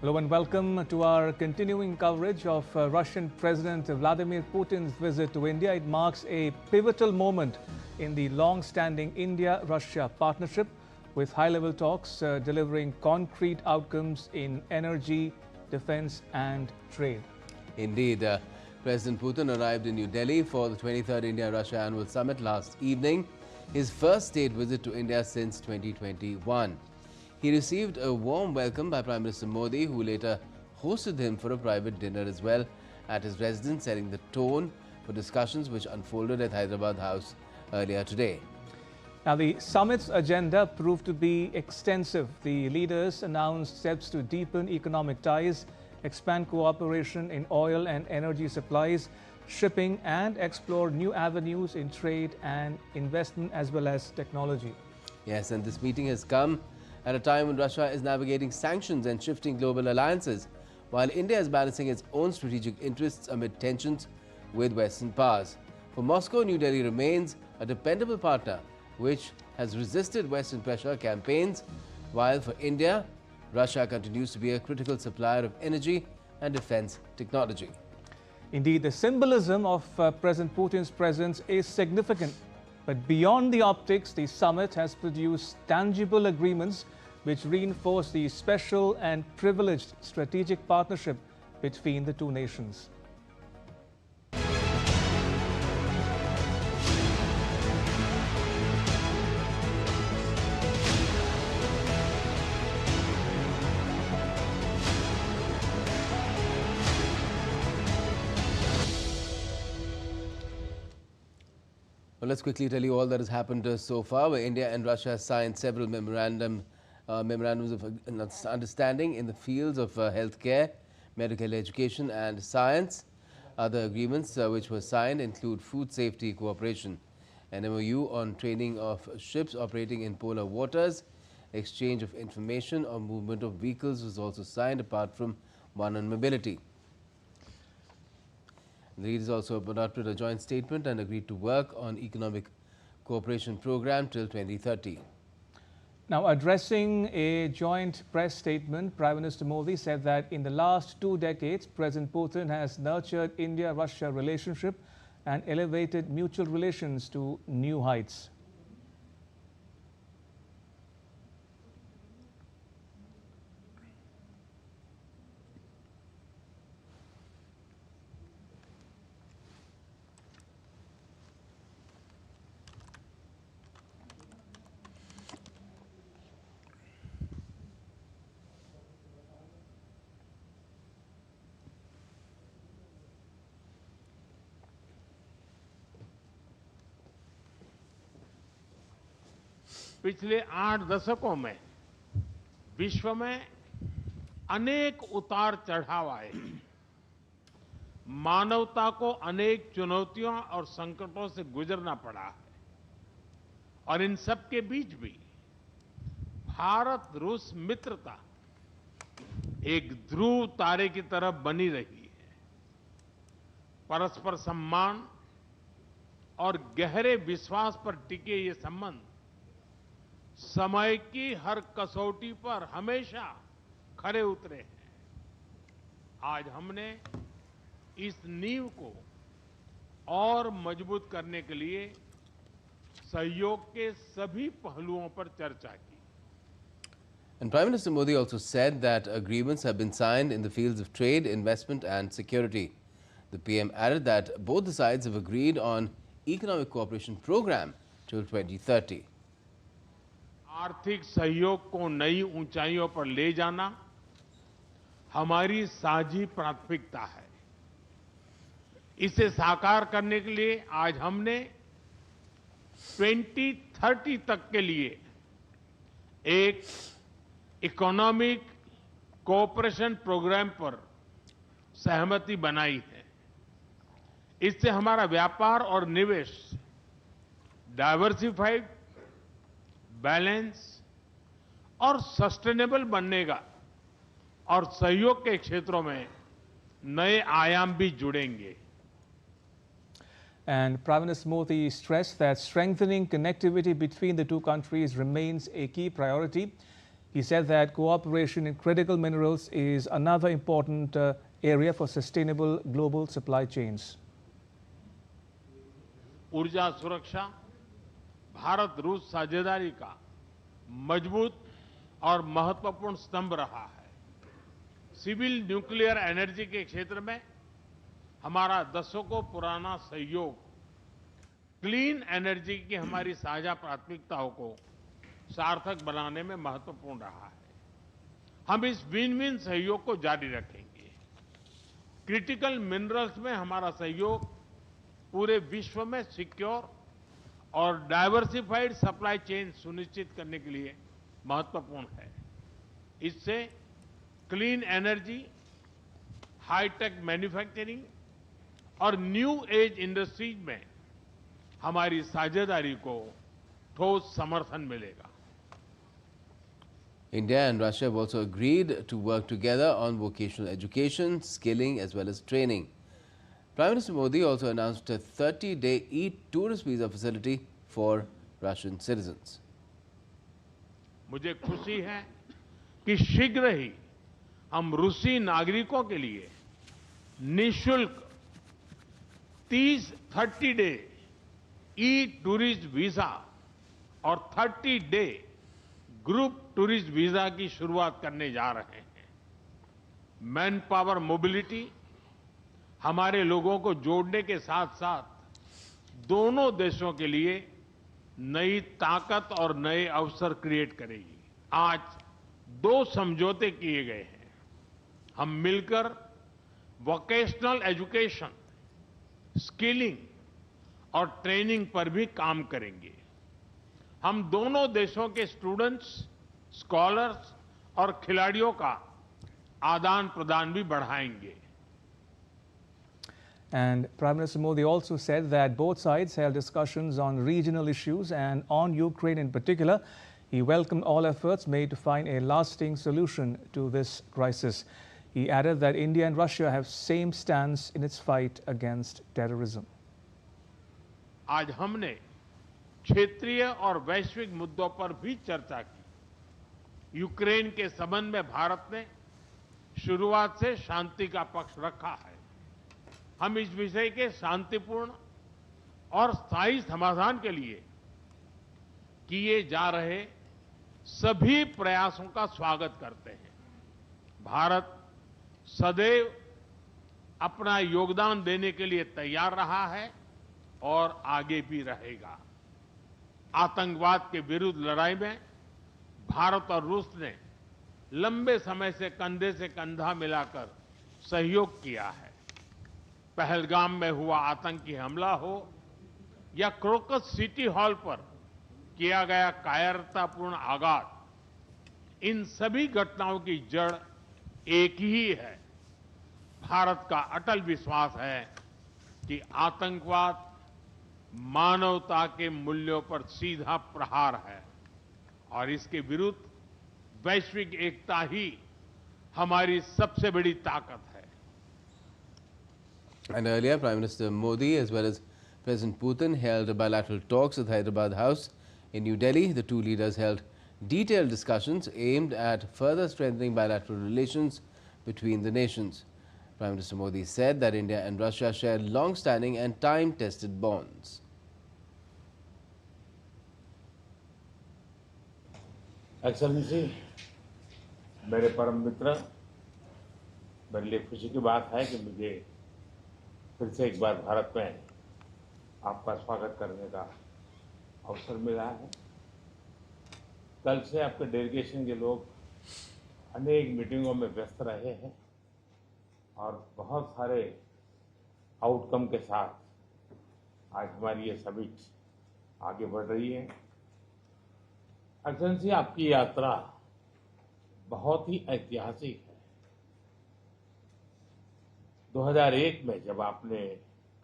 Hello and welcome to our continuing coverage of Russian President Vladimir Putin's visit to India. It marks a pivotal moment in the long-standing India-Russia partnership, with high-level talks delivering concrete outcomes in energy, defense and trade. Indeed, President Putin arrived in New Delhi for the 23rd India-Russia Annual Summit last evening, his first state visit to India since 2021. He received a warm welcome by Prime Minister Modi, who later hosted him for a private dinner as well at his residence, setting the tone for discussions which unfolded at Hyderabad House earlier today. Now, the summit's agenda proved to be extensive. The leaders announced steps to deepen economic ties, expand cooperation in oil and energy supplies, shipping, and explore new avenues in trade and investment as well as technology. Yes, and this meeting has come at a time when Russia is navigating sanctions and shifting global alliances, while India is balancing its own strategic interests amid tensions with Western powers. For Moscow, New Delhi remains a dependable partner which has resisted Western pressure campaigns, while for India, Russia continues to be a critical supplier of energy and defense technology. Indeed, the symbolism of President Putin's presence is significant. But beyond the optics, the summit has produced tangible agreements which reinforce the special and privileged strategic partnership between the two nations. Well, let's quickly tell you all that has happened so far, where India and Russia have signed several memorandums of understanding in the fields of healthcare, medical education and science. Other agreements which were signed include food safety cooperation, an MoU on training of ships operating in polar waters, exchange of information on movement of vehicles was also signed, apart from one on mobility. The leaders also adopted a joint statement and agreed to work on economic cooperation program till 2030. Now, addressing a joint press statement, Prime Minister Modi said that in the last 2 decades, President Putin has nurtured India-Russia relationship and elevated mutual relations to new heights. पिछले 8 दशकों में विश्व में अनेक उतार चढ़ाव आए। मानवता को अनेक चुनौतियों और संकटों से गुजरना पड़ा है, और इन सब के बीच भी भारत रूस मित्रता एक ध्रुव तारे की तरफ बनी रही है। परस्पर सम्मान और गहरे विश्वास पर टिके ये संबंध समय की हर कसौटी पर हमेशा खरे उतरे हैं। आज हमने इस नींव को और मजबूत करने के लिए सहयोग के सभी पहलुओं पर चर्चा की। And Prime Minister Modi also said that agreements have been signed in the fields of trade, investment and security. The PM added that both the sides have agreed on economic cooperation program till 2030. आर्थिक सहयोग को नई ऊंचाइयों पर ले जाना हमारी साझी प्राथमिकता है। इसे साकार करने के लिए आज हमने 2030 तक के लिए एक इकोनॉमिक कोऑपरेशन प्रोग्राम पर सहमति बनाई है। इससे हमारा व्यापार और निवेश डाइवर्सिफाइड, बैलेंस और सस्टेनेबल बनेगा, और सहयोग के क्षेत्रों में नए आयाम भी जुड़ेंगे। And Prime Minister Modi stressed that strengthening connectivity between the two countries remains a key priority. He said that cooperation in critical minerals is another important area for sustainable global supply chains. ऊर्जा सुरक्षा भारत रूस साझेदारी का मजबूत और महत्वपूर्ण स्तंभ रहा है। सिविल न्यूक्लियर एनर्जी के क्षेत्र में हमारा दशकों पुराना सहयोग क्लीन एनर्जी की हमारी साझा प्राथमिकताओं को सार्थक बनाने में महत्वपूर्ण रहा है। हम इस विन विन सहयोग को जारी रखेंगे। क्रिटिकल मिनरल्स में हमारा सहयोग पूरे विश्व में सिक्योर और डाइवर्सिफाइड सप्लाई चेन सुनिश्चित करने के लिए महत्वपूर्ण है। इससे क्लीन एनर्जी, हाईटेक मैन्युफैक्चरिंग और न्यू एज इंडस्ट्रीज में हमारी साझेदारी को ठोस समर्थन मिलेगा। India and Russia have also agreed to work together on vocational education, skilling as well as training. Prime Minister Modi also announced a 30-day e-tourist visa facility for Russian citizens. मुझे खुशी है कि शीघ्र ही हम रूसी नागरिकों के लिए निःशुल्क 30 डे ई-टूरिस्ट वीजा और 30 डे ग्रुप टूरिस्ट वीजा की शुरुआत करने जा रहे हैं। मैन पावर मोबिलिटी हमारे लोगों को जोड़ने के साथ साथ दोनों देशों के लिए नई ताकत और नए अवसर क्रिएट करेगी। आज 2 समझौते किए गए हैं। हम मिलकर वोकेशनल एजुकेशन, स्किलिंग और ट्रेनिंग पर भी काम करेंगे। हम दोनों देशों के स्टूडेंट्स, स्कॉलर्स और खिलाड़ियों का आदान प्रदान भी बढ़ाएंगे। And Prime Minister Modi also said that both sides held discussions on regional issues and on Ukraine in particular. He welcomed all efforts made to find a lasting solution to this crisis. He added that India and Russia have same stance in its fight against terrorism. आज हमने क्षेत्रीय और वैश्विक मुद्दों पर भी चर्चा की। यूक्रेन के संबंध में भारत ने शुरुआत से शांति का पक्ष रखा है। हम इस विषय के शांतिपूर्ण और स्थायी समाधान के लिए किए जा रहे सभी प्रयासों का स्वागत करते हैं। भारत सदैव अपना योगदान देने के लिए तैयार रहा है और आगे भी रहेगा। आतंकवाद के विरुद्ध लड़ाई में भारत और रूस ने लंबे समय से कंधा मिलाकर सहयोग किया है। पहलगाम में हुआ आतंकी हमला हो या क्रोकस सिटी हॉल पर किया गया कायरतापूर्ण आघात, इन सभी घटनाओं की जड़ एक ही है। भारत का अटल विश्वास है कि आतंकवाद मानवता के मूल्यों पर सीधा प्रहार है और इसके विरुद्ध वैश्विक एकता ही हमारी सबसे बड़ी ताकत है। And earlier, Prime Minister Modi as well as President Putin held bilateral talks at Hyderabad House in New Delhi. The two leaders held detailed discussions aimed at further strengthening bilateral relations between the nations. Prime Minister Modi said that India and Russia share long-standing and time-tested bonds. Excellency, मेरे परम मित्र, मेरे लिए खुशी की बात है कि मुझे फिर से एक बार भारत में आपका स्वागत करने का अवसर मिला है। कल से आपके डेलीगेशन के लोग अनेक मीटिंगों में व्यस्त रहे हैं और बहुत सारे आउटकम के साथ आज हमारी ये समिट आगे बढ़ रही है। एक्सेलेंसी, आपकी यात्रा बहुत ही ऐतिहासिक है। 2001 में जब आपने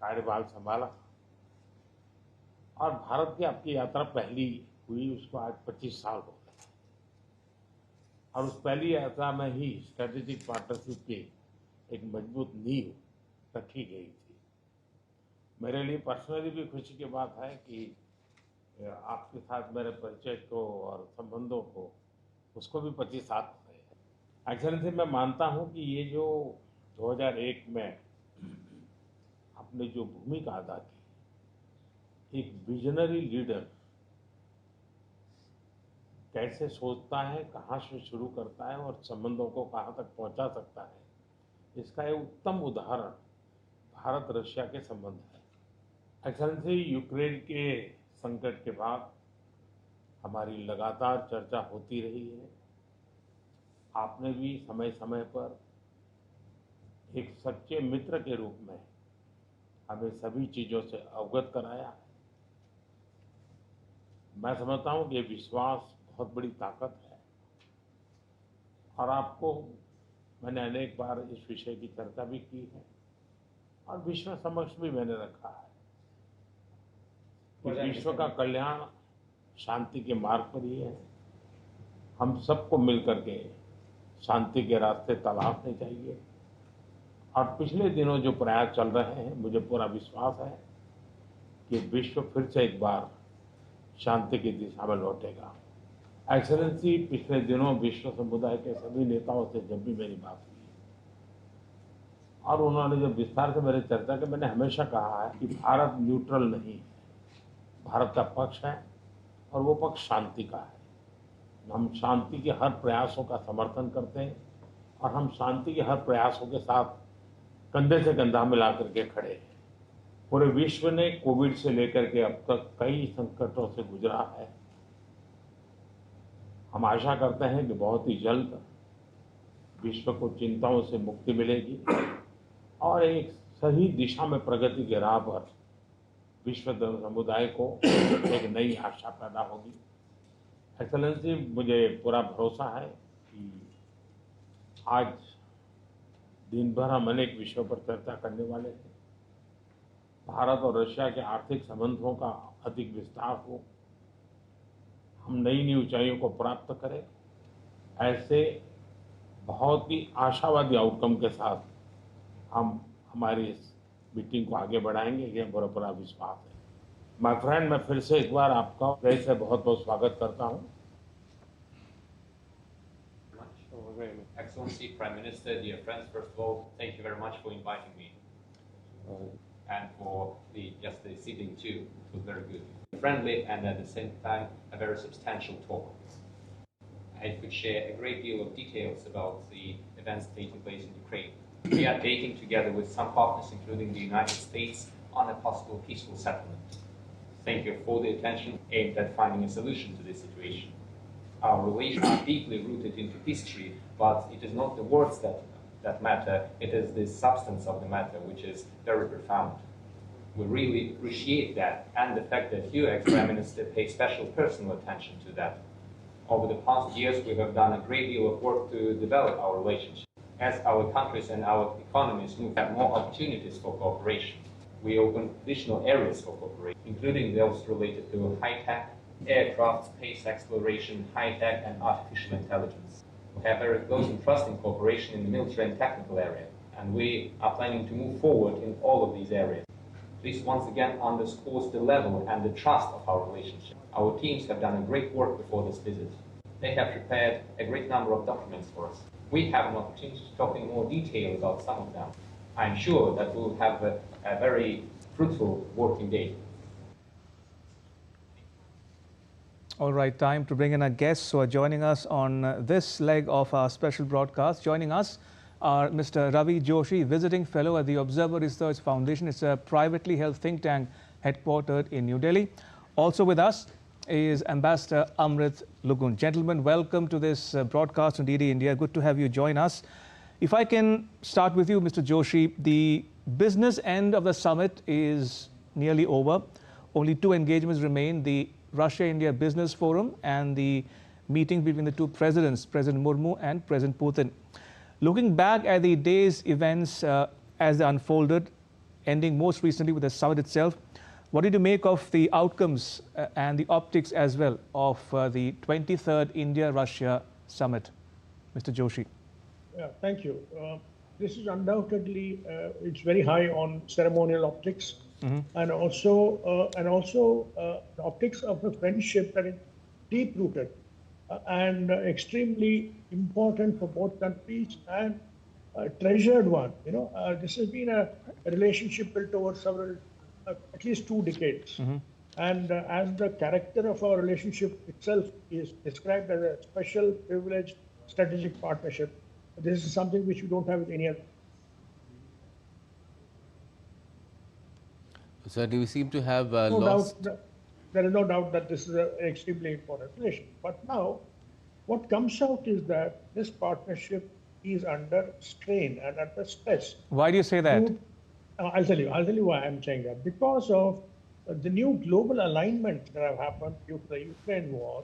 कार्यभार संभाला और भारत की आपकी यात्रा पहली हुई, उसको आज 25 साल हो गए और उस पहली यात्रा में ही स्ट्रेटेजिक पार्टनरशिप की एक मजबूत नींव रखी गई थी। मेरे लिए पर्सनली भी खुशी की बात है कि आपके साथ मेरे परिचय को और संबंधों को उसको भी 25 साल हो गए। एक्सेलेंसी, मैं मानता हूं कि ये जो 2001 में आपने जो भूमिका अदा की, एक विजनरी लीडर कैसे सोचता है, कहाँ से शुरू करता है और संबंधों को कहाँ तक पहुंचा सकता है, इसका एक उत्तम उदाहरण भारत रशिया के संबंध है। एक्सेलेंसी, यूक्रेन के संकट के बाद हमारी लगातार चर्चा होती रही है। आपने भी समय समय पर एक सच्चे मित्र के रूप में हमें सभी चीजों से अवगत कराया है। मैं समझता हूं कि ये विश्वास बहुत बड़ी ताकत है और आपको मैंने अनेक बार इस विषय की चर्चा भी की है और विश्व समक्ष भी मैंने रखा है कि विश्व का कल्याण शांति के मार्ग पर ही है। हम सबको मिलकर के शांति के रास्ते तलाशने चाहिए और पिछले दिनों जो प्रयास चल रहे हैं, मुझे पूरा विश्वास है कि विश्व फिर से एक बार शांति की दिशा में लौटेगा। एक्सेलेंसी, पिछले दिनों विश्व समुदाय के सभी नेताओं से जब भी मेरी बात हुई और उन्होंने जब विस्तार से मेरे चर्चा की, मैंने हमेशा कहा है कि भारत न्यूट्रल नहीं है, भारत का पक्ष है और वो पक्ष शांति का है। हम शांति के हर प्रयासों का समर्थन करते हैं और हम शांति के हर प्रयासों के साथ कंधे से कंधा मिला करके खड़े हैं। पूरे विश्व ने कोविड से लेकर के अब तक कई संकटों से गुजरा है। हम आशा करते हैं कि बहुत ही जल्द विश्व को चिंताओं से मुक्ति मिलेगी और एक सही दिशा में प्रगति के राह पर विश्व समुदाय को एक नई आशा पैदा होगी। एक्सेलेंसी, मुझे पूरा भरोसा है कि आज दिन भर हम अनेक विषयों पर चर्चा करने वाले हैं। भारत और रशिया के आर्थिक संबंधों का अधिक विस्तार हो, हम नई नई ऊंचाइयों को प्राप्त करें, ऐसे बहुत ही आशावादी आउटकम के साथ हम हमारी इस मीटिंग को आगे बढ़ाएंगे, यह पूरा विश्वास है। माय फ्रेंड, मैं फिर से एक बार आपका हृदय से बहुत बहुत स्वागत करता हूं। Excellency, Prime Minister, dear friends, first of all, thank you very much for inviting me. And for the sitting too. It was very good. Friendly and at the same time a very substantial talk. I could share a great deal of details about the events taking place in Ukraine. We are dating together with some partners, including the United States, on a possible peaceful settlement. Thank you for the attention aimed at finding a solution to this situation. Our relations are deeply rooted into history, but it is not the words that matter, it is the substance of the matter which is very profound. We really appreciate that and the fact that you, ex-Prime Minister, pay special personal attention to that. Over the past years, we have done a great deal of work to develop our relationship. As our countries and our economies move, have more opportunities for cooperation. We open additional areas for cooperation, including those related to high-tech, aircraft, space exploration, high-tech, and artificial intelligence. We have very close and trusting cooperation in the military and technical area, and we are planning to move forward in all of these areas. This once again underscores the level and the trust of our relationship. Our teams have done a great work before this visit. They have prepared a great number of documents for us. We have an opportunity to talk in more detail about some of them. I'm sure that we will have a very fruitful working day. All right, time to bring in our guests who are joining us on this leg of our special broadcast. Joining us are Mr. Ravi Joshi, Visiting Fellow at the Observer Research Foundation. It's a privately held think tank headquartered in New Delhi. Also with us is Ambassador Amrit Lugun. Gentlemen, welcome to this broadcast on DD India. Good to have you join us. If I can start with you, Mr. Joshi, the business end of the summit is nearly over. Only two engagements remain, the Russia-India Business Forum and the meeting between the two presidents, President Murmu and President Putin. Looking back at the day's events as they unfolded, ending most recently with the summit itself, what did you make of the outcomes and the optics as well of the 23rd India-Russia summit? Mr. Joshi. Yeah, thank you. This is undoubtedly, it's very high on ceremonial optics. And also the optics of a friendship that is deep-rooted and extremely important for both countries and a treasured one. This has been a relationship built over several, at least 2 decades. And as the character of our relationship itself is described as a special, privileged, strategic partnership, this is something which we don't have with any other. Certainly, we seem to have No lost. doubt, there is no doubt that this is an extremely important relation. But now, what comes out is that this partnership is under strain and under stress. Why do you say that? I'll tell you why I'm saying that. Because of the new global alignment that have happened due to the Ukraine war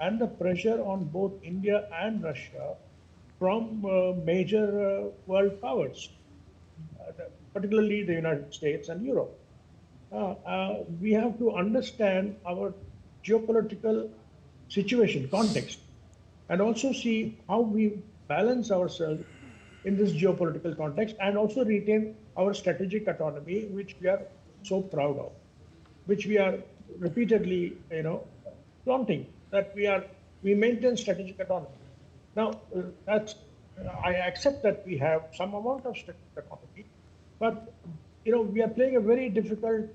and the pressure on both India and Russia from major world powers, particularly the United States and Europe. We have to understand our geopolitical situation, context, and also see how we balance ourselves in this geopolitical context and also retain our strategic autonomy, which we are so proud of, which we are repeatedly, flaunting, that we maintain strategic autonomy. Now, I accept that we have some amount of strategic autonomy, but we are playing a very difficult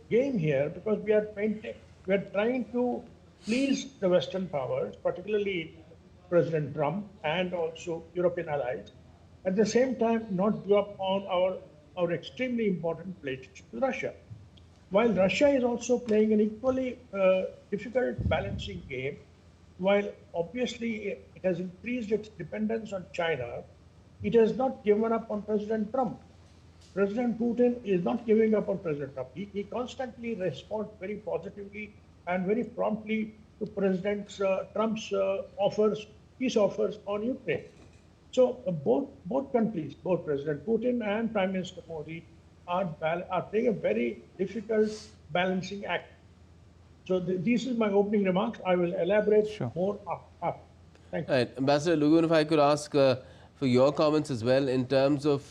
game here because we are trying to please the Western powers, particularly President Trump and also European allies. At the same time, not give up on our extremely important relationship with Russia. While Russia is also playing an equally difficult balancing game, while obviously it has increased its dependence on China, it has not given up on President Trump. President Putin is not giving up on President Trump. He constantly responds very positively and very promptly to President Trump's peace offers on Ukraine. So both countries, both President Putin and Prime Minister Modi, are playing a very difficult balancing act. So this is my opening remarks. I will elaborate more after. Thank you. Right. Ambassador Lugun, if I could ask for your comments as well in terms of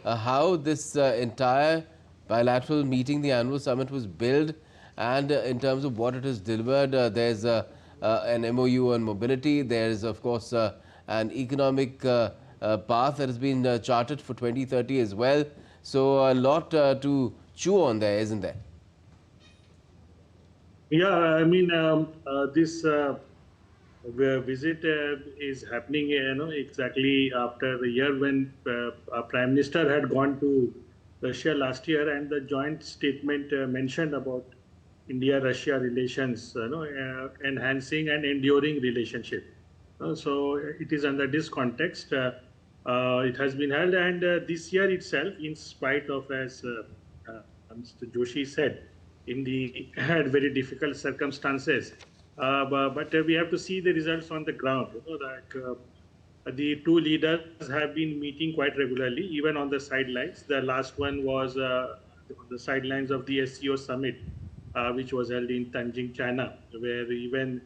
how this entire bilateral meeting, the annual summit, was built, and in terms of what it has delivered. There's an MOU on mobility. There's, of course, an economic path that has been charted for 2030 as well. So a lot to chew on there, isn't there? Yeah, I mean, this visit is happening, exactly after the year when our Prime Minister had gone to Russia last year, and the joint statement mentioned about India-Russia relations, enhancing and enduring relationship. So it is under this context it has been held, and this year itself, in spite of, as Mr. Joshi said, in the very difficult circumstances, but we have to see the results on the ground. The two leaders have been meeting quite regularly, even on the sidelines. The last one was on the sidelines of the SCO summit, which was held in Tianjin, China, where even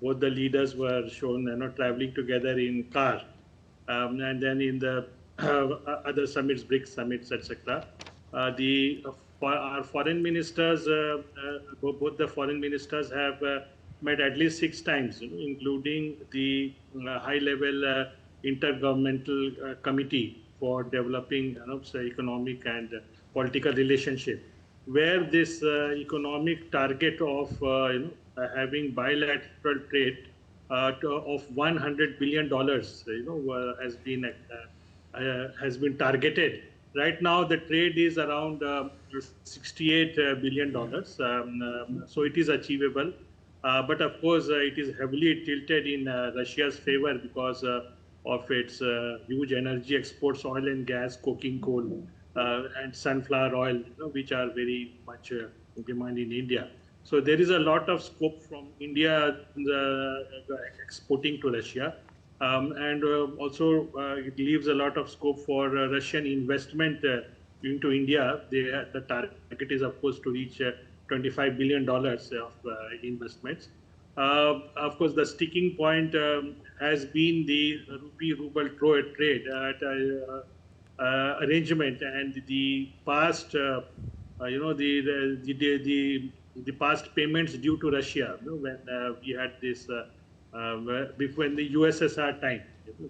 both the leaders were shown traveling together in car, and then in the other summits, BRICS summits, etc. Our foreign ministers, both the foreign ministers have met at least 6 times, including the high-level intergovernmental committee for developing economic and political relationship, where this economic target of having bilateral trade of $100 billion, has been targeted. Right now, the trade is around $68 billion, so it is achievable. But of course, it is heavily tilted in Russia's favor because of its huge energy exports, oil and gas, coking coal, and sunflower oil, which are very much in demand in India. So there is a lot of scope from India exporting to Russia. And also it leaves a lot of scope for Russian investment into India. The target is, of course, to reach $25 billion of investments. Of course, the sticking point has been the rupee-ruble trade arrangement, and the past, the the past payments due to Russia, when we had this before in the USSR time.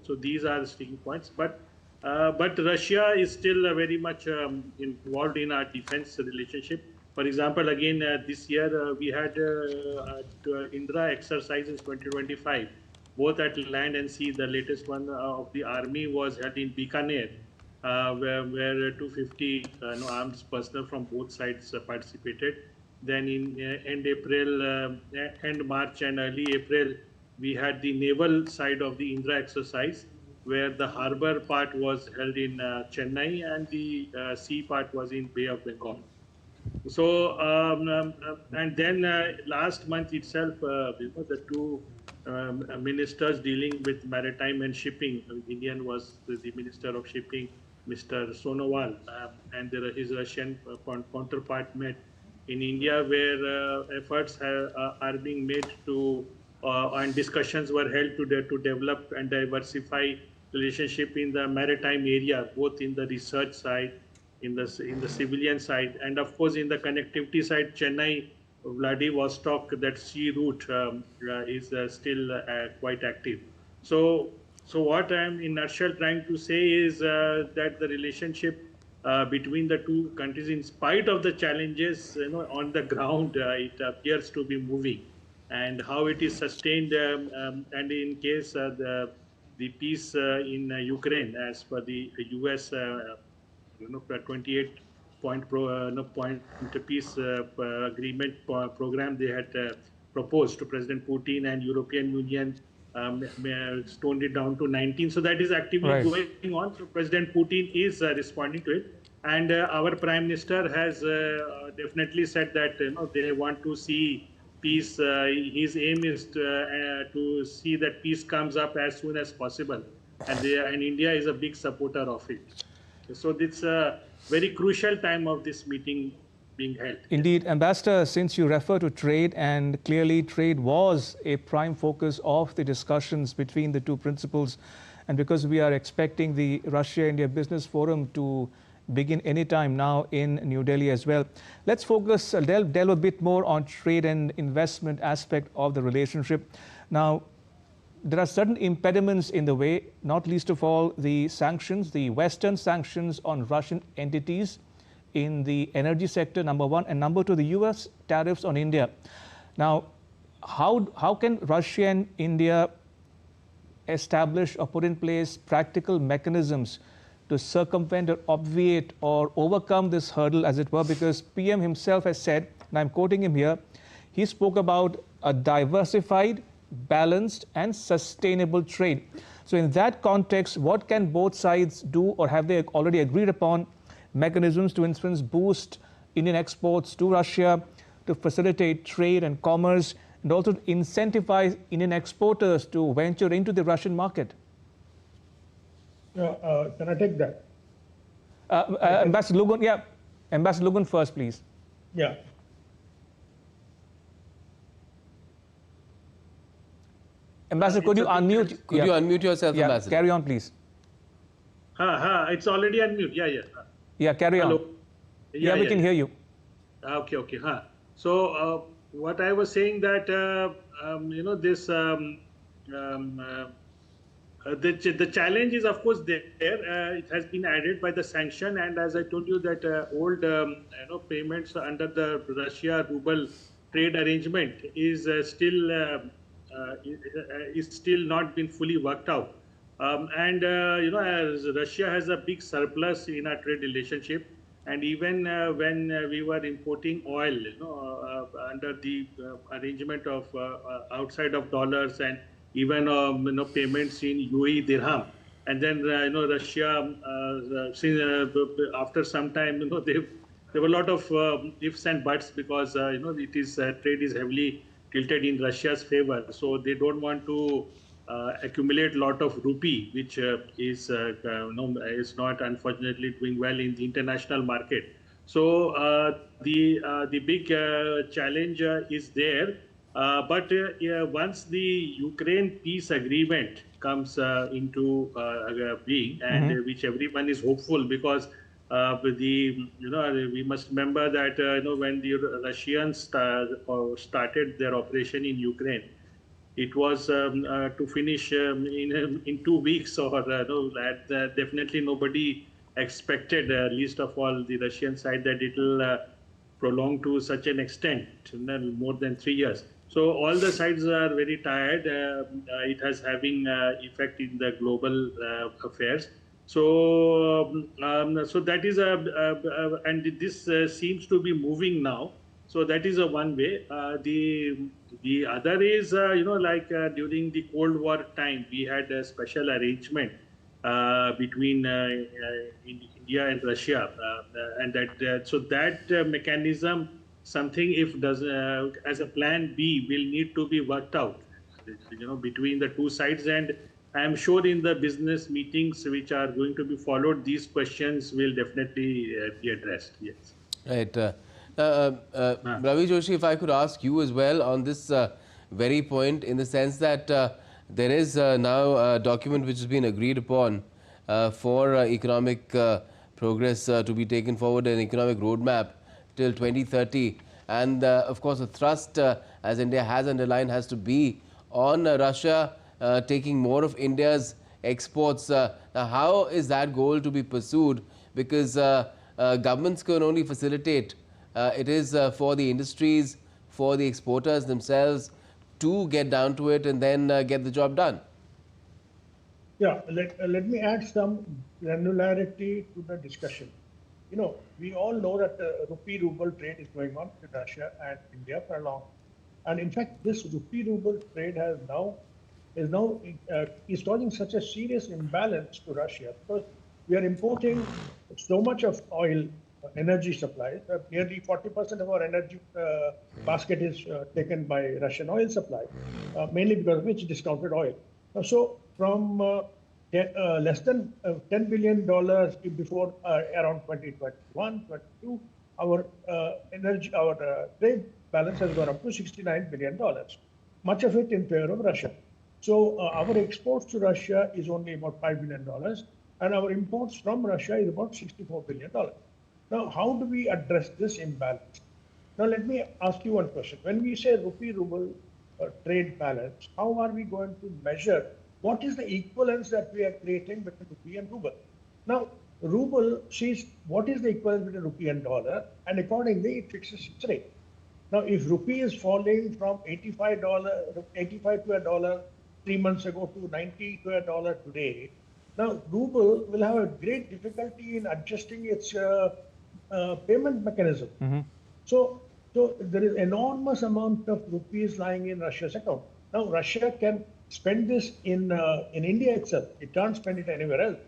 So these are the sticking points. But Russia is still very much involved in our defense relationship. For example, again this year we had Indra exercises 2025, both at land and sea. The latest one of the army was held in Bikaner, where 250 armed personnel from both sides participated. Then in end March and early April, we had the naval side of the Indra exercise, where the harbor part was held in Chennai and the sea part was in Bay of Bengal. So, and then last month itself, the two ministers dealing with maritime and shipping, Indian was the Minister of Shipping, Mr. Sonowal, and his Russian counterpart met in India, where efforts are being made to, and discussions were held to develop and diversify relationship in the maritime area, both in the research side, in the civilian side, and of course in the connectivity side. Chennai, Vladivostok, that sea route is still quite active. So what I am in nutshell trying to say is that the relationship between the two countries, in spite of the challenges, on the ground, it appears to be moving, and how it is sustained, and in case the peace in Ukraine, as per the US 28-point peace agreement program they had proposed to President Putin, and European Union stoned it down to 19. So that is actively going on. So President Putin is responding to it, and our Prime Minister has definitely said that they want to see peace. His aim is to see that peace comes up as soon as possible, and India is a big supporter of it. So it's a very crucial time of this meeting being held. Indeed, Ambassador, since you refer to trade, and clearly trade was a prime focus of the discussions between the two principals, and because we are expecting the Russia-India Business Forum to begin anytime now in New Delhi as well, let's focus, delve a bit more on trade and investment aspect of the relationship. Now, there are certain impediments in the way, not least of all the sanctions, the Western sanctions on Russian entities in the energy sector, number one, and number two, the US tariffs on India. Now, how can Russia and India establish or put in place practical mechanisms to circumvent or obviate or overcome this hurdle, as it were? Because PM himself has said, and I'm quoting him here, he spoke about a diversified, balanced and sustainable trade. So in that context, what can both sides do, or have they already agreed upon mechanisms to, in instance, boost Indian exports to Russia, to facilitate trade and commerce, and also to incentivize Indian exporters to venture into the Russian market? Can I take that? Ambassador Lugun, yeah. Ambassador Lugun first, please. Yeah. Ambassador, could you unmute? Could you unmute yourself, Ambassador? Carry on, please. It's already unmute. Yeah, carry on. Hello. Yeah, we can hear you. Okay. So what I was saying that this the challenge is of course there. It has been added by the sanction, and as I told you that old payments under the Russia ruble trade arrangement is still not been fully worked out. As Russia has a big surplus in our trade relationship, and even when we were importing oil, under the arrangement of outside of dollars, and even payments in UAE dirham, and then Russia, after some time, there were a lot of ifs and buts, because it is trade is heavily tilted in Russia's favor, so they don't want to accumulate a lot of rupee, which is not unfortunately doing well in the international market. So the big challenge is there. But once the Ukraine peace agreement comes into being, and which everyone is hopeful, because we must remember that when the Russians started their operation in Ukraine, it was to finish in 2 weeks, or no, that definitely nobody expected, least of all the Russian side, that it will prolong to such an extent, more than 3 years. So all the sides are very tired. It has having effect in the global affairs. So so that is and this seems to be moving now. So that is a one way. The other is like during the Cold War time, we had a special arrangement between India and Russia, and that so that mechanism, something if does as a plan B, will need to be worked out, between the two sides. And I am sure in the business meetings which are going to be followed, these questions will definitely be addressed. Yes. Right. Ravi Joshi, if I could ask you as well on this very point, in the sense that there is now a document which has been agreed upon for economic progress to be taken forward, an economic roadmap till 2030. And of course, the thrust, as India has underlined, has to be on Russia taking more of India's exports. Now, how is that goal to be pursued? Because governments can only facilitate. It is for the industries, for the exporters themselves to get down to it and then get the job done. Yeah, let me add some granularity to the discussion. We all know that the rupee-ruble trade is going on with Russia and India for long. And in fact, this rupee-ruble trade is causing such a serious imbalance to Russia, because we are importing so much of oil, energy supply. Nearly 40% of our energy basket is taken by Russian oil supply, mainly because of which discounted oil. So from less than $10 billion before around 2021, 22, our trade balance has gone up to $69 billion, much of it in favor of Russia. So our exports to Russia is only about $5 billion, and our imports from Russia is about $64 billion. Now, how do we address this imbalance? Now, let me ask you one question. When we say rupee-ruble trade balance, how are we going to measure what is the equivalence that we are creating between rupee and ruble? Now, ruble sees what is the equivalence between rupee and dollar, and accordingly it fixes its rate. Now, if rupee is falling from $85 to a dollar 3 months ago to 90 to a dollar today, now ruble will have a great difficulty in adjusting its payment mechanism. Mm-hmm. So there is enormous amount of rupees lying in Russia's account. Now, Russia can spend this in India itself. It can't spend it anywhere else.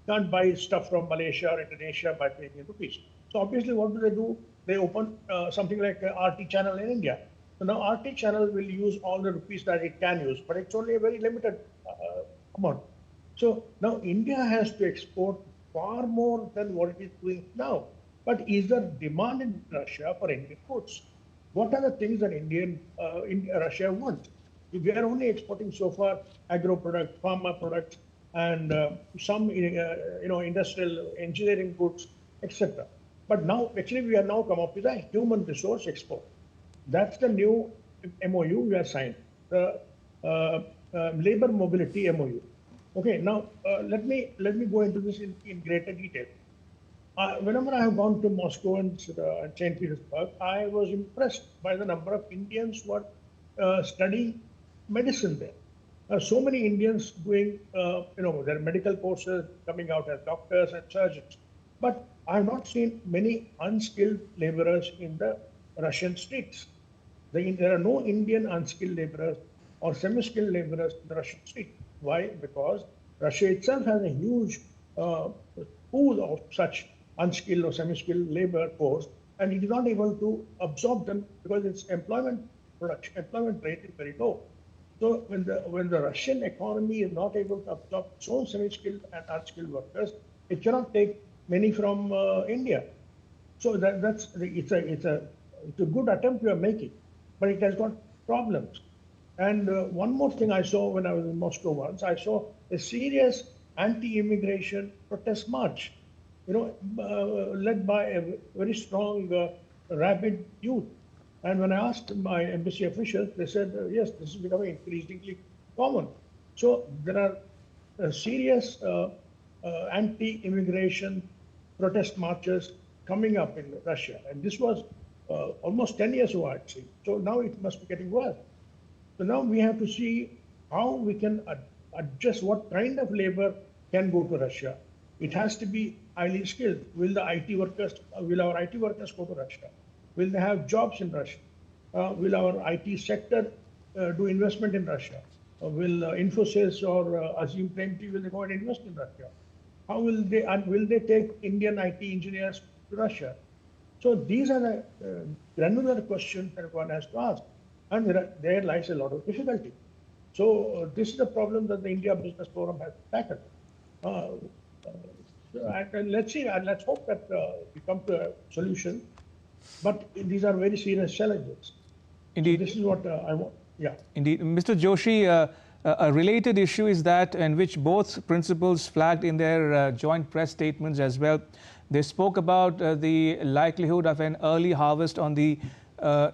Can't buy stuff from Malaysia or Indonesia by paying in rupees. So obviously, what do? They open something like a RT channel in India. So now RT channel will use all the rupees that it can use, but it's only a very limited amount. So now India has to export far more than what it is doing now. But is there demand in Russia for Indian goods? What are the things that Russia wants? We are only exporting so far agro products, pharma products, and some industrial engineering goods, etc. But now, actually, we are now come up with a human resource export. That's the new MoU we have signed, the labor mobility MoU. Okay, now let me go into this in greater detail. Whenever I have gone to Moscow and St. Petersburg, I was impressed by the number of Indians who are studying medicine there. So many Indians doing, their medical courses, coming out as doctors and surgeons. But I have not seen many unskilled laborers in the Russian streets. There are no Indian unskilled laborers or semi-skilled laborers in the Russian street. Why? Because Russia itself has a huge pool of such unskilled or semi-skilled labor force, and it is not able to absorb them because its employment rate is very low. So when the Russian economy is not able to absorb its own semi-skilled and unskilled workers, it cannot take many from India. So it's a good attempt we are making, but it has got problems. And one more thing I saw when I was in Moscow once, I saw a serious anti-immigration protest march. led by a very strong, rabid youth. And when I asked my embassy officials, they said, yes, this is becoming increasingly common. So there are serious anti-immigration protest marches coming up in Russia. And this was almost 10 years ago, I'd say. So now it must be getting worse. So now we have to see how we can adjust what kind of labor can go to Russia. It has to be highly skilled. Will our IT workers go to Russia? Will they have jobs in Russia? Will our IT sector do investment in Russia? Will Infosys or Azim Premji, will they go and invest in Russia? How will they, and will they take Indian IT engineers to Russia? So these are the granular questions that one has to ask. And there lies a lot of difficulty. So this is the problem that the India Business Forum has tackled. And let's see, and let's hope that we come to a solution. But these are very serious challenges. Indeed. So this is what I want. Yeah. Indeed. Mr. Joshi, a related issue is that, in which both principals flagged in their joint press statements as well. They spoke about the likelihood of an early harvest on the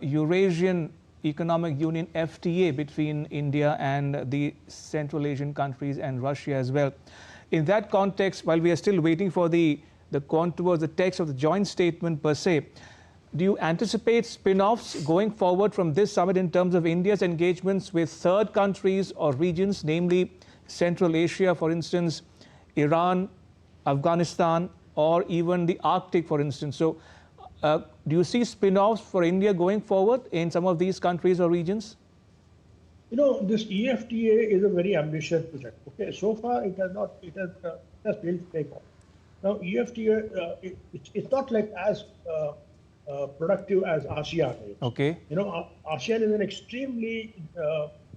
Eurasian Economic Union FTA between India and the Central Asian countries and Russia as well. In that context, while we are still waiting for the contours, the text of the joint statement per se, do you anticipate spin-offs going forward from this summit in terms of India's engagements with third countries or regions, namely Central Asia, for instance, Iran, Afghanistan, or even the Arctic, for instance? So do you see spin-offs for India going forward in some of these countries or regions? This EFTA is a very ambitious project. Okay, so far it has failed to take off. Now, EFTA, it's not like as productive as ASEAN is. Okay. ASEAN is an extremely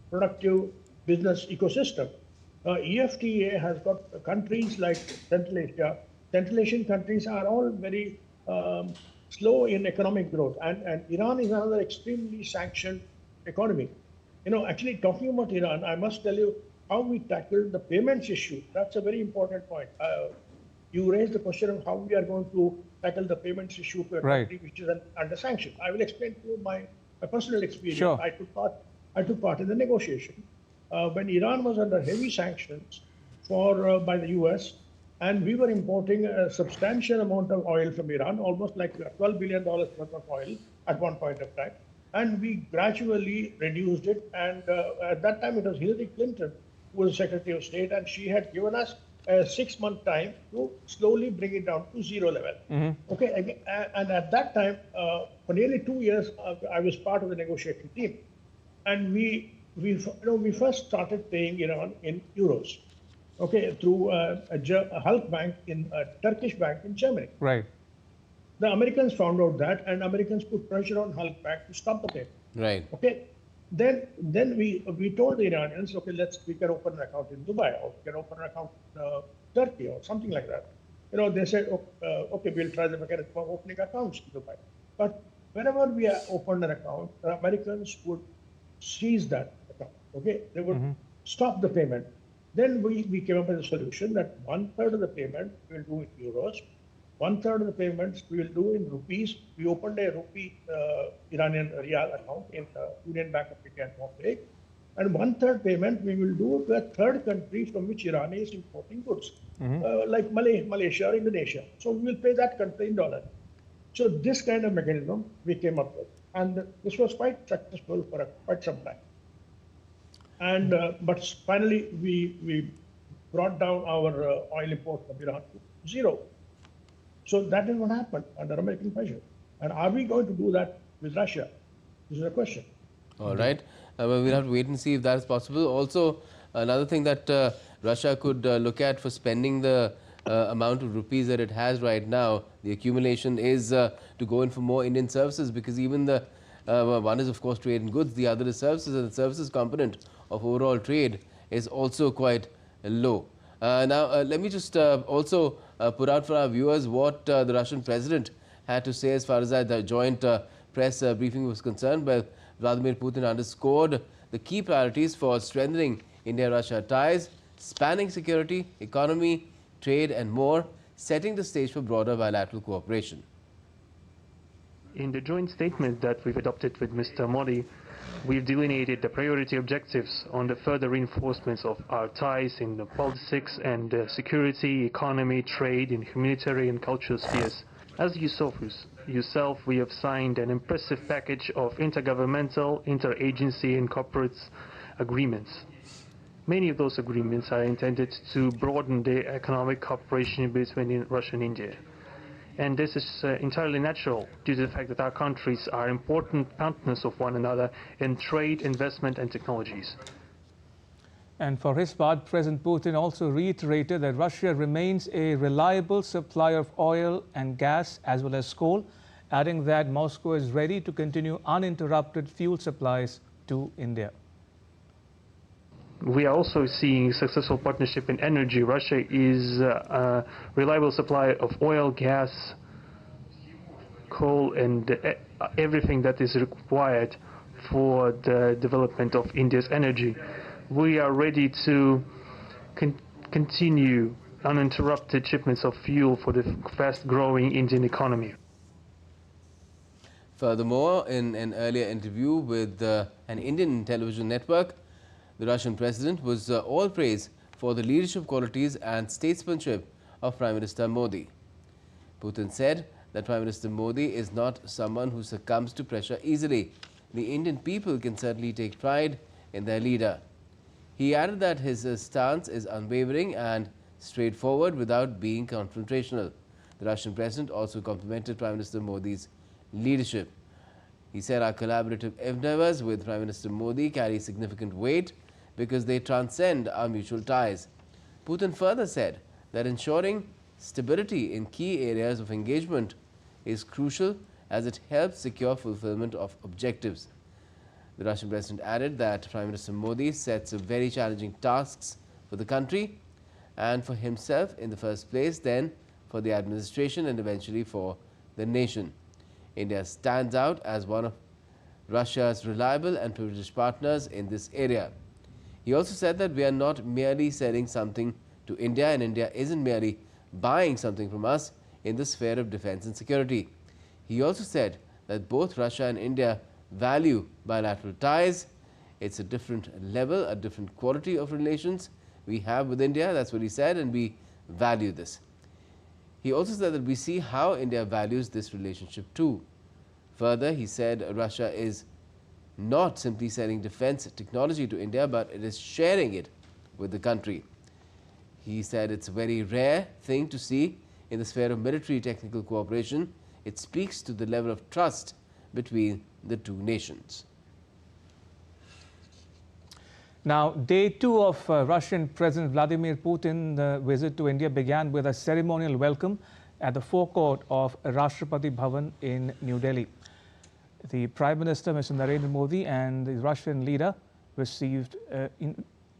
productive business ecosystem. EFTA has got countries like Central Asia. Central Asian countries are all very slow in economic growth, and Iran is another extremely sanctioned economy. Actually talking about Iran, I must tell you how we tackled the payments issue. That's a very important point. You raised the question of how we are going to tackle the payments issue to a country which is under sanction. I will explain to you my personal experience. Sure. I took part in the negotiation when Iran was under heavy sanctions by the US, and we were importing a substantial amount of oil from Iran, almost like $12 billion worth of oil at one point of time. And we gradually reduced it. And at that time, it was Hillary Clinton who was Secretary of State, and she had given us a 6-month time to slowly bring it down to zero level. Mm-hmm. Okay, again, and at that time, for nearly 2 years, I was part of the negotiating team, and we first started paying Iran in euros. Okay, through a Halk bank a Turkish bank in Germany. Right. The Americans found out that, and Americans put pressure on Halk bank to stop the payment. Right. Okay. Then we told the Iranians, okay, we can open an account in Dubai, or we can open an account in Turkey, or something like that. They said, okay, we'll try the mechanism of opening accounts in Dubai. But whenever we opened an account, the Americans would seize that account. Okay, they would stop the payment. Then we came up with a solution that 1/3 of the payment we will do in euros, 1/3 of the payments we will do in rupees. We opened a rupee Iranian Riyal account in the Union Bank of India in Bombay, and 1/3 payment we will do to a third country from which Iran is importing goods, like Malaysia or Indonesia. So we will pay that country in dollar. So this kind of mechanism we came up with, and this was quite successful for quite some time. And but finally we brought down our oil import from Iran to zero. So that is what happened under American pressure. And are we going to do that with Russia? This is a question. All right. Well, we'll have to wait and see if that is possible. Also, another thing that Russia could look at for spending the amount of rupees that it has right now, the accumulation, is to go in for more Indian services, because even the one is, of course, trade in goods, the other is services, and the services component of overall trade is also quite low. Now, let me just also put out for our viewers what the Russian president had to say as far as the joint press briefing was concerned. Well, Vladimir Putin underscored the key priorities for strengthening India-Russia ties, spanning security, economy, trade and more, setting the stage for broader bilateral cooperation. In the joint statement that we've adopted with Mr. Modi, we've delineated the priority objectives on the further reinforcements of our ties in the politics and security, economy, trade, in humanitarian and cultural spheres. As you saw yourself, we have signed an impressive package of intergovernmental, interagency and corporate agreements. Many of those agreements are intended to broaden the economic cooperation between Russia and India. And this is entirely natural due to the fact that our countries are important partners of one another in trade, investment and technologies. And for his part, President Putin also reiterated that Russia remains a reliable supplier of oil and gas as well as coal, adding that Moscow is ready to continue uninterrupted fuel supplies to India. We are also seeing successful partnership in energy. Russia is a reliable supplier of oil, gas, coal and everything that is required for the development of India's energy. We are ready to continue uninterrupted shipments of fuel for the fast-growing Indian economy. Furthermore, in an earlier interview with an Indian television network, the Russian president was all praise for the leadership qualities and statesmanship of Prime Minister Modi. Putin said that Prime Minister Modi is not someone who succumbs to pressure easily. The Indian people can certainly take pride in their leader. He added that his stance is unwavering and straightforward without being confrontational. The Russian president also complimented Prime Minister Modi's leadership. He said our collaborative endeavors with Prime Minister Modi carry significant weight because they transcend our mutual ties. Putin further said that ensuring stability in key areas of engagement is crucial as it helps secure fulfillment of objectives. The Russian president added that Prime Minister Modi sets very challenging tasks for the country and for himself in the first place, then for the administration and eventually for the nation. India stands out as one of Russia's reliable and privileged partners in this area. He also said that we are not merely selling something to India and India isn't merely buying something from us in the sphere of defense and security. He also said that both Russia and India value bilateral ties. It's a different level, a different quality of relations we have with India, that's what he said, and we value this. He also said that we see how India values this relationship too. Further, he said Russia is not simply selling defense technology to India, but it is sharing it with the country. He said it's a very rare thing to see in the sphere of military technical cooperation. It speaks to the level of trust between the two nations. Now, day 2 of Russian President Vladimir Putin's visit to India began with a ceremonial welcome at the forecourt of Rashtrapati Bhavan in New Delhi. The Prime Minister, Mr. Narendra Modi, and the Russian leader received,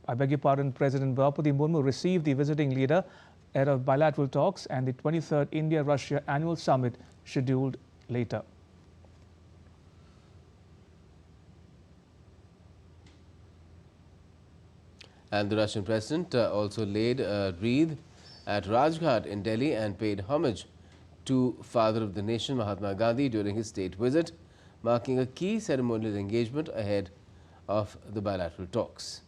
President Draupadi Murmu received the visiting leader ahead of bilateral talks and the 23rd India-Russia annual summit scheduled later. And the Russian president also laid a wreath at Rajghat in Delhi and paid homage to Father of the Nation Mahatma Gandhi during his state visit, marking a key ceremonial engagement ahead of the bilateral talks.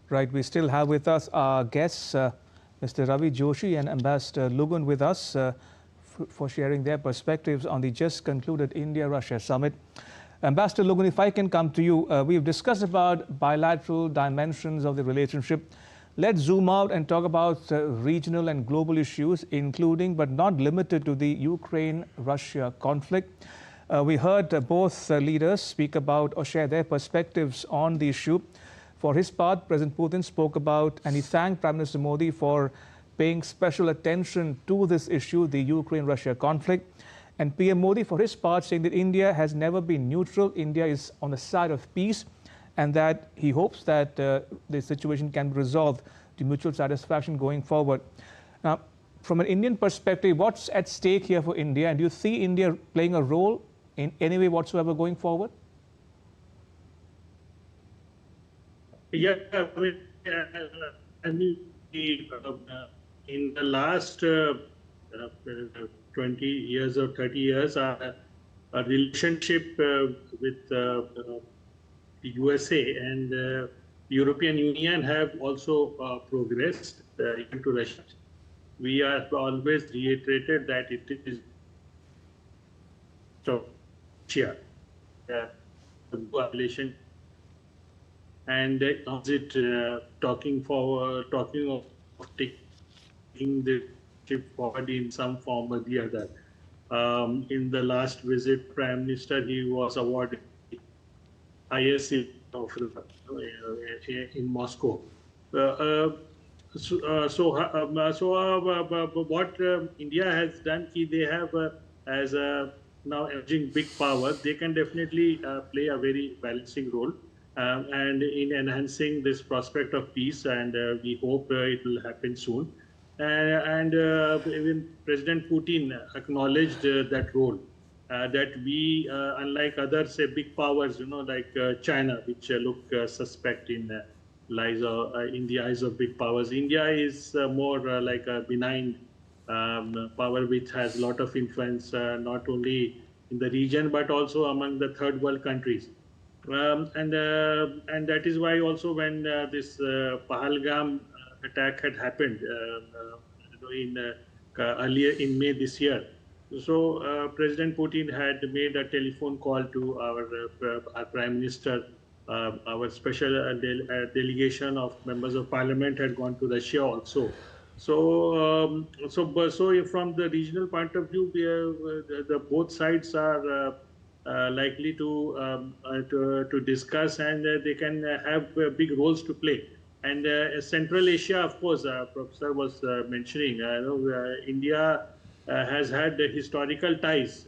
Right, we still have with us our guests, Mr. Ravi Joshi and Ambassador Lugun with us for sharing their perspectives on the just concluded India-Russia summit. Ambassador Lugun, if I can come to you, we've discussed about bilateral dimensions of the relationship. Let's zoom out and talk about regional and global issues, including but not limited to the Ukraine-Russia conflict. We heard both leaders speak about or share their perspectives on the issue. For his part, President Putin spoke about and he thanked Prime Minister Modi for paying special attention to this issue, the Ukraine-Russia conflict. And PM Modi, for his part, saying that India has never been neutral. India is on the side of peace and that he hopes that the situation can be resolved to mutual satisfaction going forward. Now, from an Indian perspective, what's at stake here for India, and do you see India playing a role in any way whatsoever going forward? Yeah, I mean, in the last 20 years or 30 years, our relationship with the USA and the European Union have also progressed into Russia. We have always reiterated that it is Russia, relation, and talking of taking the ship forward in some form or the other. In the last visit, Prime Minister, he was awarded highest of in Moscow. What India has done, they have as a now emerging big power, they can definitely play a very balancing role and in enhancing this prospect of peace, and we hope it will happen soon. And even President Putin acknowledged that role. That we, unlike other, say, big powers, like China, which look suspect in the eyes of big powers. India is more like a benign power which has a lot of influence, not only in the region but also among the third world countries. And that is why also when this Pahalgam attack had happened earlier in May this year. So President Putin had made a telephone call to our Prime Minister. Our special delegation of members of parliament had gone to Russia also. So from the regional point of view, the both sides are likely to discuss, and they can have big roles to play. And Central Asia, of course, Professor was mentioning, India has had historical ties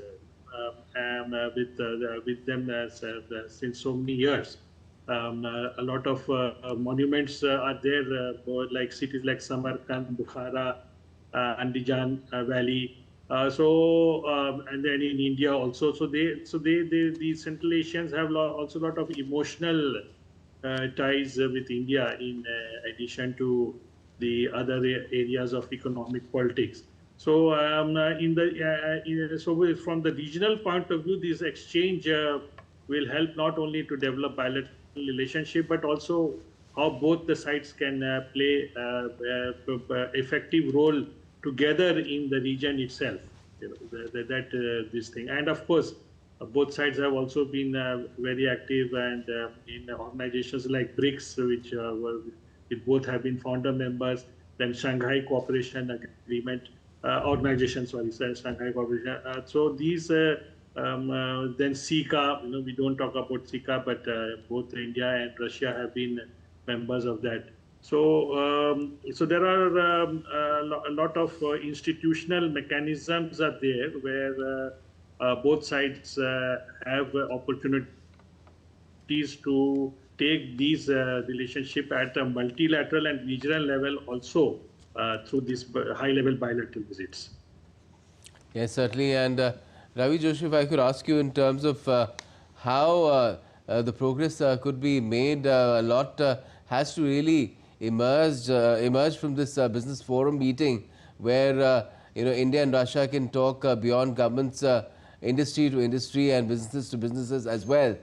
with them since so many years. A lot of monuments are there, like cities like Samarkand, Bukhara, Andijan Valley. And then in India also. So the Central Asians have also a lot of emotional ties with India, in addition to the other areas of economic politics. So from the regional point of view, this exchange will help not only to develop bilateral relationship, but also how both the sides can play effective role together in the region itself. This thing, and of course, both sides have also been very active and in organizations like BRICS, which both have been founder members. Then Shanghai Cooperation Agreement Organization, Shanghai Cooperation. So these then SICA. We don't talk about SICA, but both India and Russia have been members of that. So there are a lot of institutional mechanisms are there where both sides have opportunities to take these relationship at a multilateral and regional level also through these high-level bilateral visits. Yes, certainly. And Ravi Joshi, if I could ask you in terms of how the progress could be made, a lot has to really emerge from this business forum meeting, where India and Russia can talk beyond governments, industry to industry and businesses to businesses as well.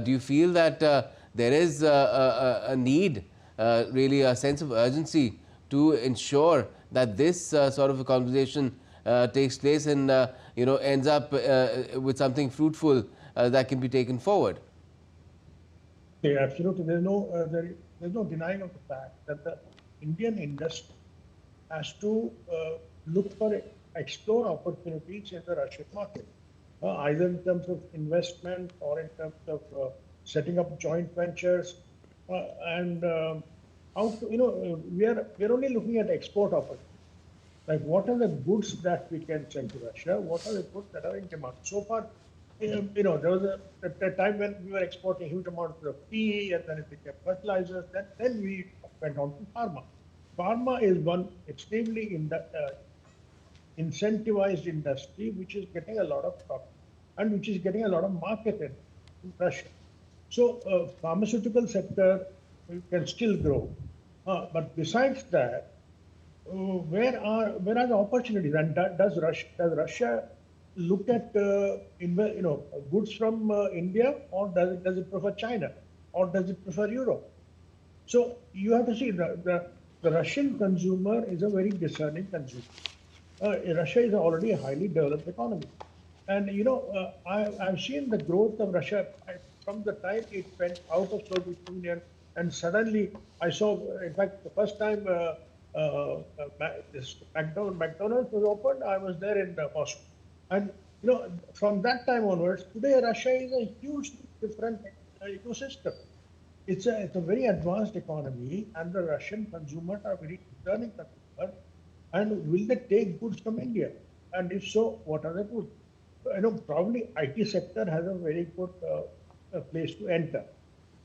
Do you feel that there is a need, really a sense of urgency, to ensure that this sort of a conversation takes place and ends up with something fruitful that can be taken forward? Yeah, absolutely. There's no denying of the fact that the Indian industry has to explore opportunities in the Russian market, either in terms of investment or in terms of setting up joint ventures, and how to, we are only looking at export opportunities. Like, what are the goods that we can sell to Russia? What are the goods that are in demand? So far, there was a time when we were exporting huge amounts of tea, and then it became fertilizers. Then we went on to pharma. Pharma is one extremely incentivized industry, which is getting a lot of profit and which is getting a lot of market in Russia. So pharmaceutical sector can still grow. But besides that, where are the opportunities? And does Russia look at goods from India, or does it prefer China, or does it prefer Europe? So you have to see the Russian consumer is a very discerning consumer. Russia is already a highly developed economy, and I've seen the growth of Russia from the time it went out of Soviet Union, and suddenly I saw, in fact, the first time this McDonald's was opened, I was there in Moscow. And from that time onwards, today Russia is a hugely different ecosystem. It's a very advanced economy, and the Russian consumers are very discerning consumers. And will they take goods from India? And if so, what are the goods? Probably IT sector has a very good place to enter.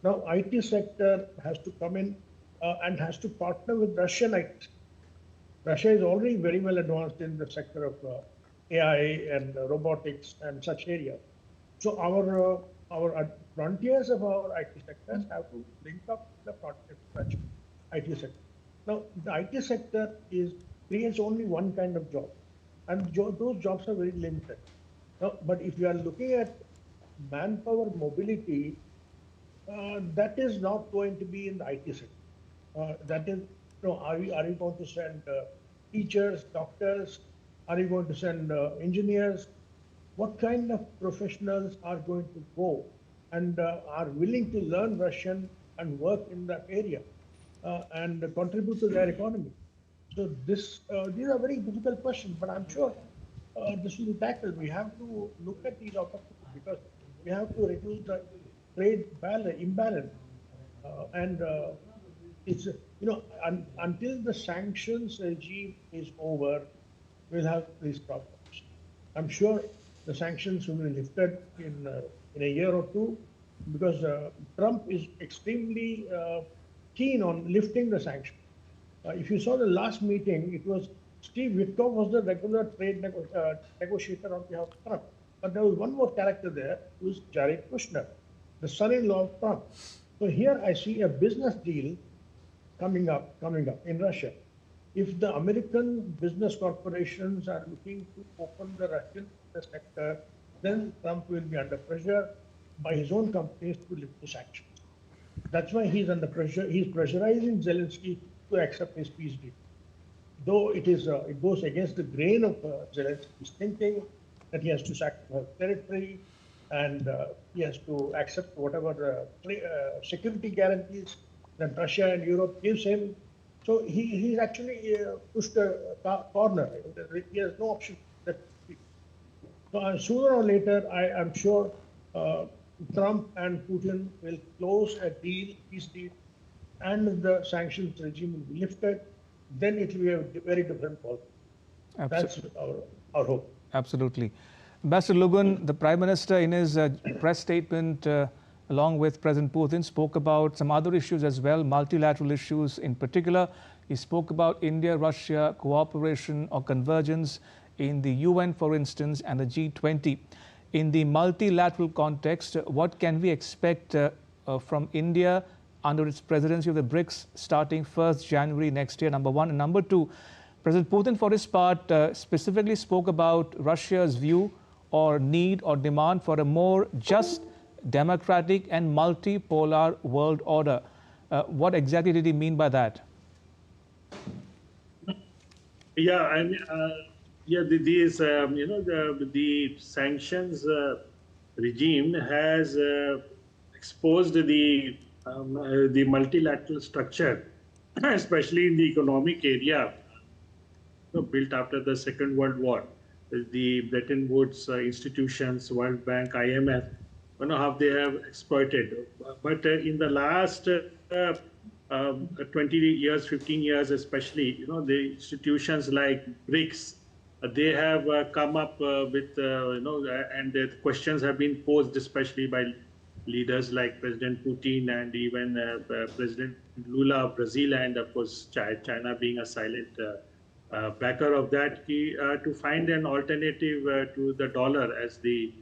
Now, IT sector has to come in and has to partner with Russian IT. Russia is already very well advanced in the sector of AI and robotics and such areas. So our frontiers of our IT sectors have to link up the frontiers of Russia IT sector. Now, the IT sector creates only one kind of job, and those jobs are very limited. Now, but if you are looking at manpower mobility, that is not going to be in the IT sector. That is, are you going to send teachers, doctors? Are you going to send engineers? What kind of professionals are going to go and are willing to learn Russian and work in that area and contribute to their economy? So these are very difficult questions, but I'm sure this will be tackled. We have to look at these opportunities because we have to reduce the trade imbalance. And it's, until the sanctions regime is over, we'll have these problems. I'm sure the sanctions will be lifted in a year or two, because Trump is extremely keen on lifting the sanctions. If you saw the last meeting, it was Steve Witkoff was the regular trade negotiator on behalf of Trump. But there was one more character there, who was Jared Kushner, the son-in-law of Trump. So here I see a business deal coming up in Russia. If the American business corporations are looking to open the Russian sector, then Trump will be under pressure by his own companies to lift the sanctions. That's why he's under pressure. He's pressurizing Zelensky to accept his peace deal. Though it goes against the grain of Zelensky's thinking that he has to sacrifice territory and he has to accept whatever security guarantees that Russia and Europe gives him. So he's actually pushed a corner. He has no option. So sooner or later, I'm sure Trump and Putin will close a peace deal, and the sanctions regime will be lifted. Then it will be a very different ball. That's our hope. Absolutely. Ambassador Lugun, the Prime Minister in his press statement, along with President Putin, spoke about some other issues as well, multilateral issues in particular. He spoke about India-Russia cooperation or convergence in the UN, for instance, and the G20. In the multilateral context, what can we expect from India under its presidency of the BRICS starting 1st January next year, number one? And number two, President Putin, for his part, specifically spoke about Russia's view or need or demand for a more just, democratic and multipolar world order. What exactly did he mean by that? Yeah, I mean, these, the sanctions regime has exposed the multilateral structure, especially in the economic area, built after the Second World War. The Bretton Woods institutions, World Bank, IMF, how they have exploited. But in the last 20 years, 15 years especially, the institutions like BRICS, they have come up with, and the questions have been posed, especially by leaders like President Putin and even President Lula of Brazil, and of course China being a silent backer of that, to find an alternative to the dollar as the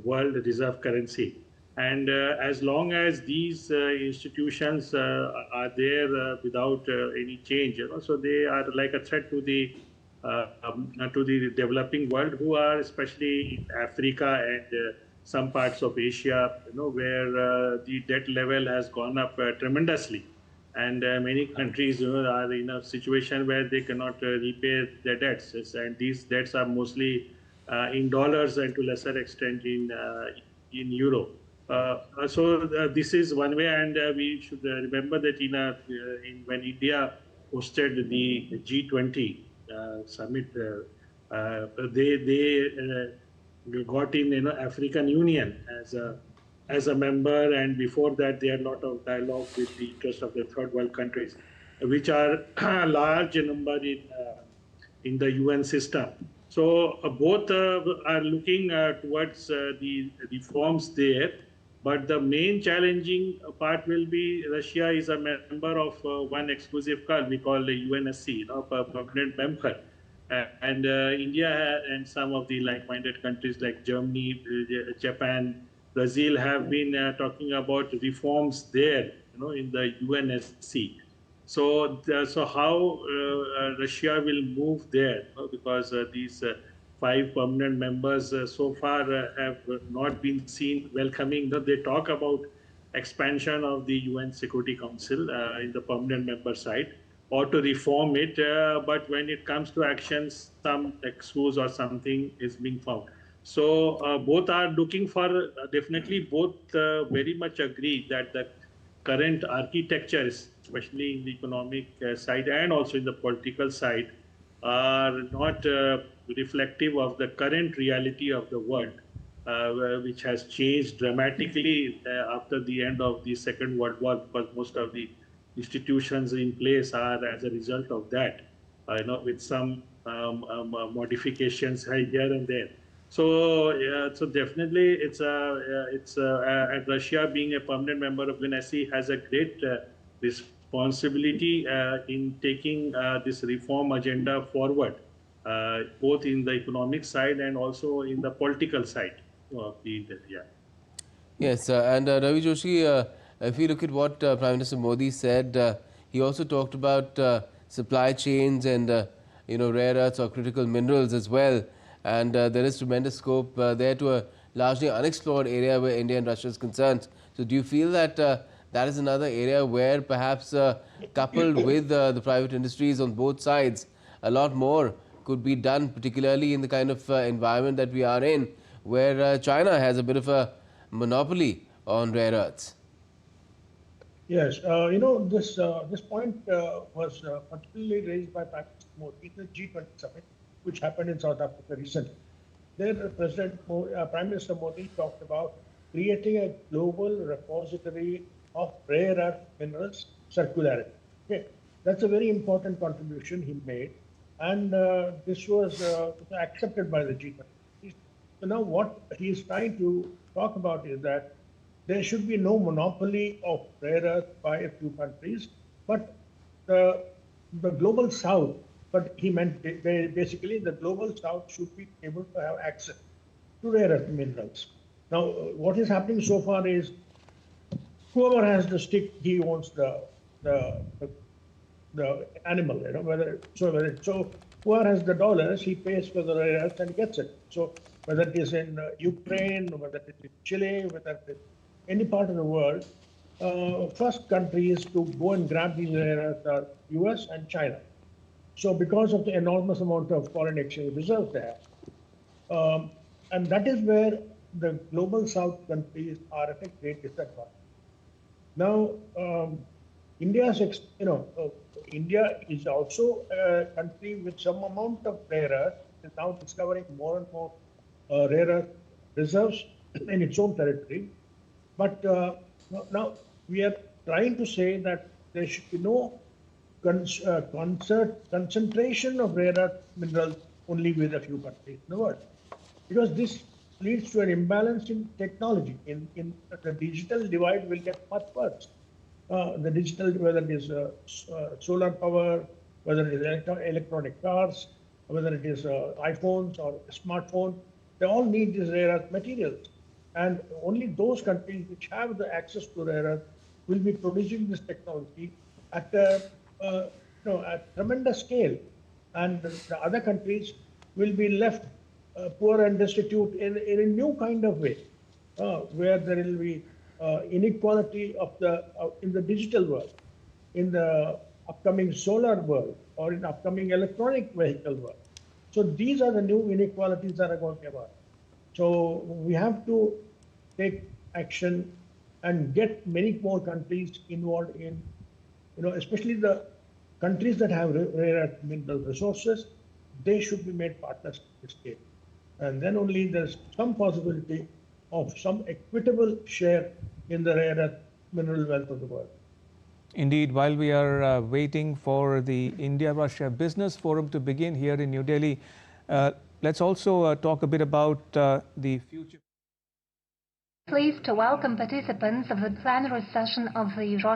world reserve currency. And as long as these institutions are there without any change, so they are like a threat to the developing world, who are especially in Africa and some parts of Asia, where the debt level has gone up tremendously, and many countries, are in a situation where they cannot repay their debts, and these debts are mostly in dollars and to lesser extent in euro. So this is one way, and we should remember that when India hosted the G20 summit, they got in African Union as a member, and before that they had a lot of dialogue with the interest of the third world countries, which are a large number in the UN system. So both are looking towards the reforms there, but the main challenging part will be Russia is a member of one exclusive club we call the UNSC, a permanent member. And India and some of the like-minded countries like Germany, Japan, Brazil have been talking about reforms there, in the UNSC. So, how Russia will move there, because these 5 permanent members so far have not been seen welcoming. They talk about expansion of the UN Security Council in the permanent member side, or to reform it, but when it comes to actions, some excuse or something is being found. So both are looking for, definitely both very much agree that the current architecture, especially in the economic side and also in the political side, are not reflective of the current reality of the world, which has changed dramatically after the end of the Second World War, because most of the institutions in place are as a result of that, with some modifications here and there. So, so definitely, it's and Russia being a permanent member of UNSC has a great responsibility in taking this reform agenda forward, both in the economic side and also in the political side of the India. Yes, and Ravi Joshi, if you look at what Prime Minister Modi said, he also talked about supply chains and rare earths or critical minerals as well. And there is tremendous scope there to a largely unexplored area where India and Russia is concerned. So do you feel that that is another area where perhaps coupled with the private industries on both sides, a lot more could be done, particularly in the kind of environment that we are in, where China has a bit of a monopoly on rare earths? Yes, this point was particularly raised by Prime Minister Modi in the G20 summit, which happened in South Africa recently. There, Prime Minister Modi talked about creating a global repository of rare earth minerals circularity. Okay, that's a very important contribution he made, and this was accepted by the G20. So now, what he is trying to talk about is that there should be no monopoly of rare earth by a few countries, but the global south, but he meant basically the global south should be able to have access to rare earth minerals. Now, what is happening so far is whoever has the stick, he owns the animal, so whoever has the dollars, he pays for the rare earth and gets it. So whether it is in Ukraine, whether it is in Chile, whether it is any part of the world, first countries to go and grab these rare earths are US and China. So because of the enormous amount of foreign exchange reserves there, and that is where the global south countries are at a great disadvantage. Now, India is also a country with some amount of rare earth, is now discovering more and more rare earth reserves in its own territory. But now we are trying to say that there should be no concentration of rare earth minerals only with a few countries in the world. Because this leads to an imbalance in technology. In the digital divide will get much worse. The digital, whether it is solar power, whether it is electronic cars, whether it is iPhones or smartphones, they all need these rare earth materials. And only those countries which have the access to rare earth will be producing this technology at a tremendous scale. And the other countries will be left poor and destitute in a new kind of way, where there will be inequality in the digital world, in the upcoming solar world, or in upcoming electronic vehicle world. So these are the new inequalities that are going to emerge. So we have to take action and get many more countries involved in, especially the countries that have rare earth mineral resources. They should be made partners in this game. And then only there's some possibility of some equitable share in the rare earth mineral wealth of the world. Indeed, while we are waiting for the India-Russia Business Forum to begin here in New Delhi, let's also talk a bit about the future. Pleased to welcome participants of the plenary session of the